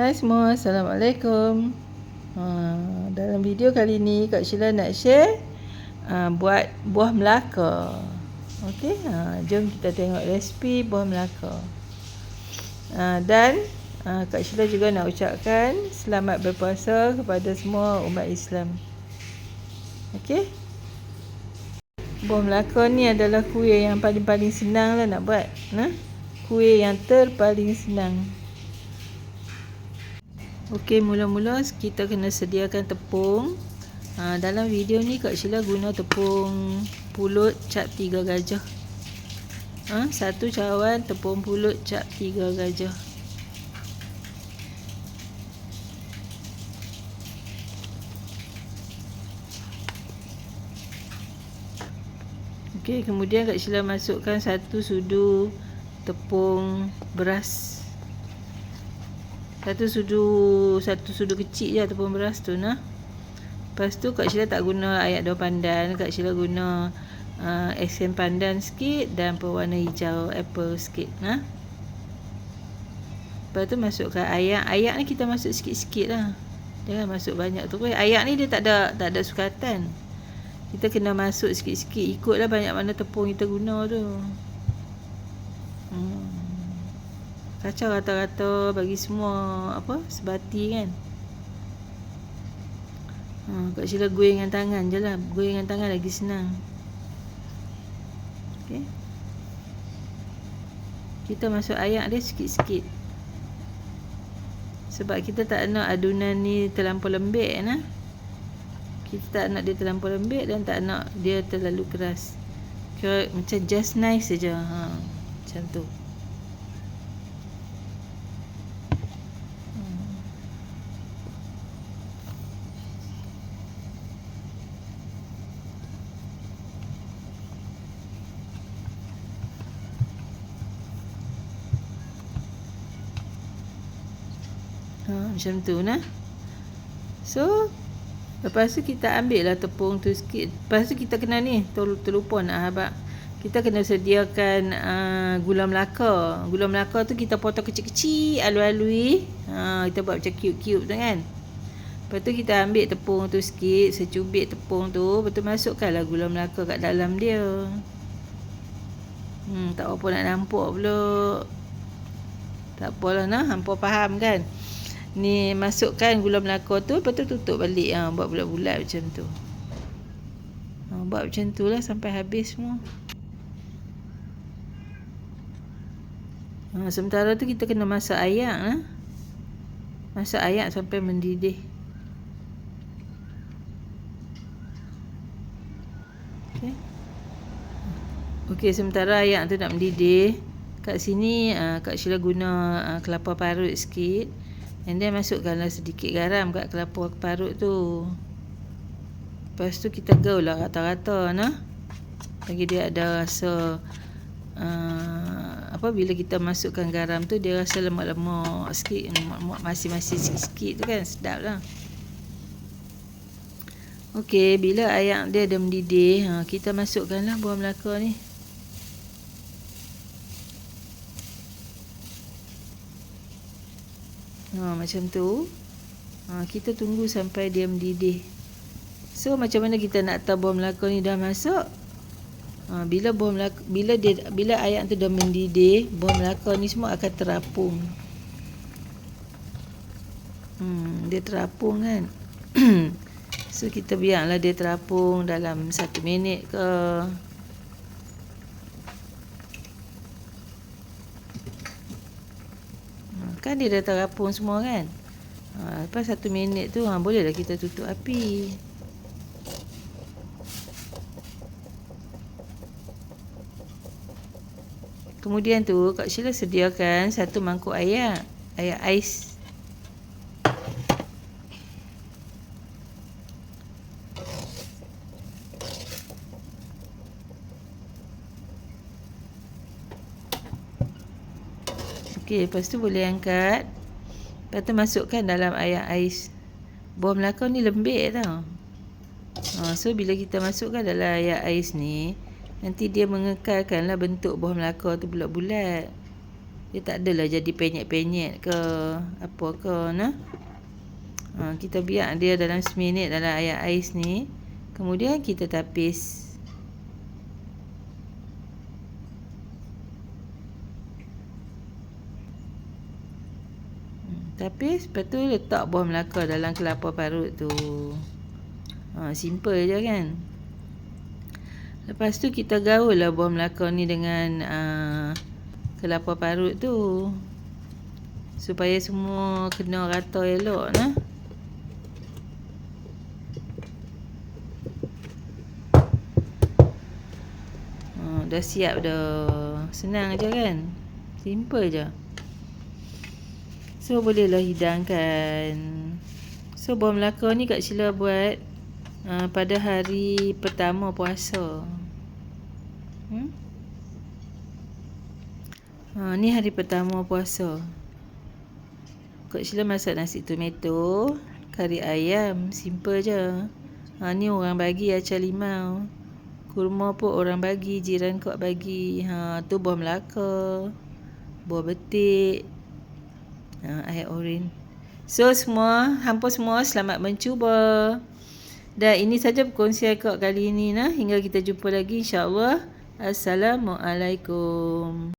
Hai semua, Assalamualaikum. Dalam video kali ni Kak Sheila nak share buat buah Melaka. Okey, jom kita tengok resipi buah Melaka. Dan Kak Sheila juga nak ucapkan selamat berpuasa kepada semua umat Islam. Okey. Buah Melaka ni adalah kuih yang paling senang lah nak buat. Kuih yang terpaling senang. Okey, mula-mula kita kena sediakan tepung. Dalam video ni Kak Sheila guna tepung pulut cap 3 gajah. Satu cawan tepung pulut cap 3 gajah. Okey, kemudian Kak Sheila masukkan 1 sudu tepung beras. Satu sudu kecil je tepung beras tu nah. Lepas tu Kak Sheila tak guna air daun pandan, Kak Sheila guna esen pandan sikit dan pewarna hijau apple sikit nah. Lepas tu masukkan ayak. Ayak ni kita masuk sikit-sikit lah. Jangan masuk banyak tu. Ayak ni dia tak ada sukatan. Kita kena masuk sikit-sikit, ikutlah banyak mana tepung kita guna tu. Kacau rata-rata bagi semua sebati kan. Kak Sheila goreng dengan tangan je lah. Goreng dengan tangan lagi senang. Okay. Kita masuk ayak dia sikit-sikit. Sebab kita tak nak adunan ni terlampau lembek nah. Kita tak nak dia terlampau lembek dan tak nak dia terlalu keras. Kira macam just nice saja. Macam tu. Macam tu nah. So lepas tu kita ambil lah tepung tu sikit. Lepas tu kita kena ni terlupa nak habaq. Kita kena sediakan gula Melaka. Gula Melaka tu kita potong kecil-kecil, alui-alui. Kita buat macam cube-cube tu kan. Lepas tu kita ambil tepung tu sikit, secubit tepung tu, lepas tu masukkanlah gula Melaka kat dalam dia. Tak apa nak nampak pula. Tak apalah nah, hampa faham kan. Ni masukkan gula Melaka tu, lepas tu tutup balik. Buat bulat-bulat macam tu. Buat macam tu lah sampai habis semua. Sementara tu kita kena masak ayak lah. Masak ayak sampai mendidih. Okey, sementara ayak tu nak mendidih, kat sini Kak Sheila guna kelapa parut sikit. And then masukkanlah sedikit garam kat kelapa parut tu. Lepas tu kita gaul lah rata-rata nah. Bagi dia ada rasa bila kita masukkan garam tu dia rasa lemak-lemak sikit, masin-masin sikit-sikit tu kan, sedap lah. Okey, bila ayak dia dah mendidih, kita masukkanlah buah Melaka ni. Macam tu. Kita tunggu sampai dia mendidih. So macam mana kita nak tahu buah Melaka ni dah masak? Bila ayak tu dah mendidih, buah Melaka ni semua akan terapung. Dia terapung kan. So kita biarlah dia terapung dalam 1 minit ke. Kan dia dah terapung semua kan. Lepas 1 minit tu bolehlah kita tutup api. Kemudian tu Kak Sheila sediakan 1 mangkuk ayak ais. Okey, lepas tu boleh angkat. Lepas tu masukkan dalam ayak ais. Buah Melaka ni lembek tau. So bila kita masukkan dalam ayak ais ni, nanti dia mengekalkanlah bentuk buah Melaka tu bulat-bulat. Dia tak adalah jadi penyet-penyet ke apa ke nah. Kita biar dia dalam seminit dalam air ais ni. Kemudian kita tapis. Tapis, lepas tu letak buah Melaka dalam kelapa parut tu. Simple je kan. Lepas tu kita gaul lah buah Melaka ni dengan kelapa parut tu. Supaya semua kena rata elok nah. Dah siap dah. Senang je kan. Simple je. So bolehlah hidangkan. So buah Melaka ni Kak Sheila buat pada hari pertama puasa. Ni hari pertama puasa. Kak Sheila masak nasi tomato, kari ayam, simple je. Ni orang bagi acar limau. Kurma pun orang bagi, jiran kak bagi. Tu buah Melaka, buah betik, air oren. So hampa semua selamat mencuba. Dan ini saja perkongsian kak kali ini nah. Hingga kita jumpa lagi insya-Allah. Assalamualaikum.